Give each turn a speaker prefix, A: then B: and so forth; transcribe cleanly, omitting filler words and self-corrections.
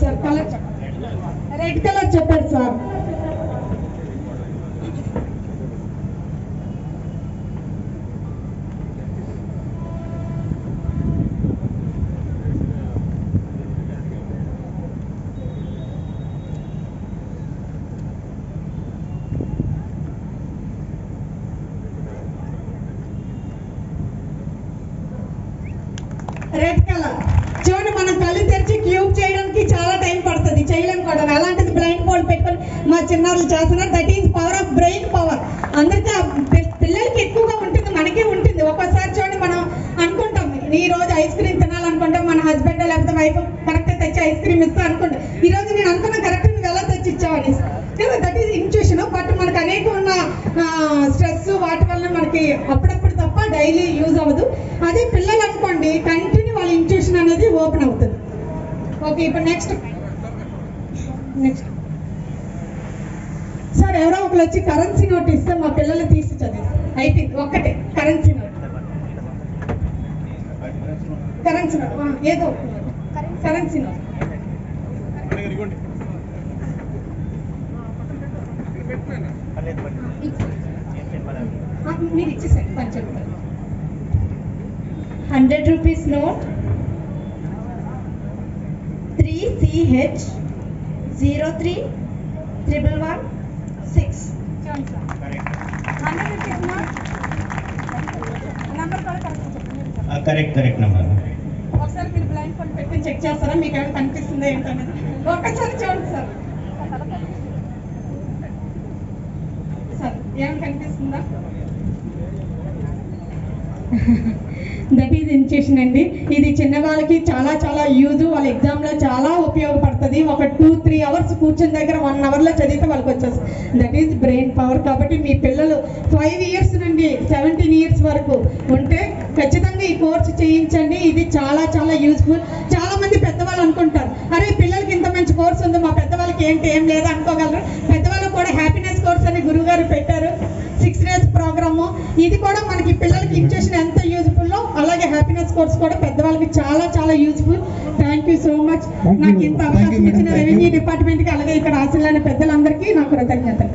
A: Sir colour red colour చెప్పారు sir. Red colour చూడండి, మనం కళ్ళు తెరిచి క్యూబ్ చేయడానికి చాలా టైం పడుతుంది, చేయలేము కూడా. అలాంటిది బ్లైండ్ ఫోల్డ్ పెట్టుకొని మా చిన్నారులు చేస్తున్నారు. That is power of brain power. అందరికీ పిల్లలకి ఎక్కువగా ఉంటుంది, మనకే ఉంటుంది. ఒక్కోసారి చూడండి, మనం అనుకుంటాం ఈ రోజు ఐస్ క్రీమ్ తినాలనుకుంటాం, మన హస్బెండ్ లేకపోతే వైఫ్ కరెక్ట్ తెచ్చి ఐస్ క్రీమ్ ఇస్తా అనుకుంటాం. ఈ రోజు నేను అనుకున్న కరెక్ట్ నువ్వు ఎలా తెచ్చి ఇచ్చావని. That is intuition. బట్ మనకు అనేక ఉన్న స్ట్రెస్ వాటి వల్ల మనకి అప్పుడప్పుడు తప్ప డైలీ యూజ్ అవ్వదు. అదే పిల్లలు అనుకోండి, కంటిన్యూ వాళ్ళ ఇంట్యూషన్ అనేది ఓపెన్ అవుతుంది. ఓకే, ఇప్పుడు నెక్స్ట్ సార్ ఎవరో ఒకరు వచ్చి కరెన్సీ నోట్ ఇస్తే మా పిల్లలు తీసి చదివి అయిపోయింది. ఒక్కటే కరెన్సీ నోట్, కరెన్సీ నోట్ ఏదో కరెన్సీ నోట్ మీరు ఇచ్చేసండి పని చెప్తారు.
B: 100 rupees note 3CH 0311116.
C: Correct number.
A: ఒకసారి మీరు బ్లైండ్ ఫోన్ పెట్టి చెక్ చేస్తారా, మీకు ఏమైనా కనిపిస్తుందా ఏంటనేది ఒక్కసారి చూడండి సార్. సార్ ఏమైనా కనిపిస్తుందా? దట్ ఈజ్ ఇన్స్టిట్యూషన్ అండి. ఇది చిన్న వాళ్ళకి చాలా చాలా యూజ్, వాళ్ళ ఎగ్జామ్లో చాలా ఉపయోగపడుతుంది. ఒక 2-3 అవర్స్ కూర్చుని దగ్గర 1 అవర్లో చదివితే వాళ్ళకి వచ్చేస్తుంది. That is brain power. కాబట్టి మీ పిల్లలు 5 ఇయర్స్ నుండి 17 ఇయర్స్ వరకు ఉంటే ఖచ్చితంగా ఈ కోర్సు చేయించండి. ఇది చాలా చాలా యూజ్ఫుల్. చాలా మంది పెద్దవాళ్ళు అనుకుంటారు, అరే పిల్లలకి ఇంత మంచి కోర్సు ఉంది, మా పెద్దవాళ్ళకి ఏం లేదు అనుకోగలరు. పెద్దవాళ్ళకు కూడా హ్యాపీనెస్ కోర్స్ అని గురువు గారు పెట్టారు, 6 days ప్రోగ్రాము. ఇది కూడా మనకి పిల్లలకి ఇన్స్టిట్యూషన్ ఎంత యూజ్ఫుల్లో అలాగే హ్యాపీనెస్ కోర్స్ కూడా పెద్దవాళ్ళకి చాలా చాలా useful. Thank you so much. నాకు ఇంత అవకాశం ఇచ్చిన రెవెన్యూ డిపార్ట్మెంట్కి అలాగే ఇక్కడ ఆశీర్వాద పెద్దలందరికీ నా కృతజ్ఞతలు.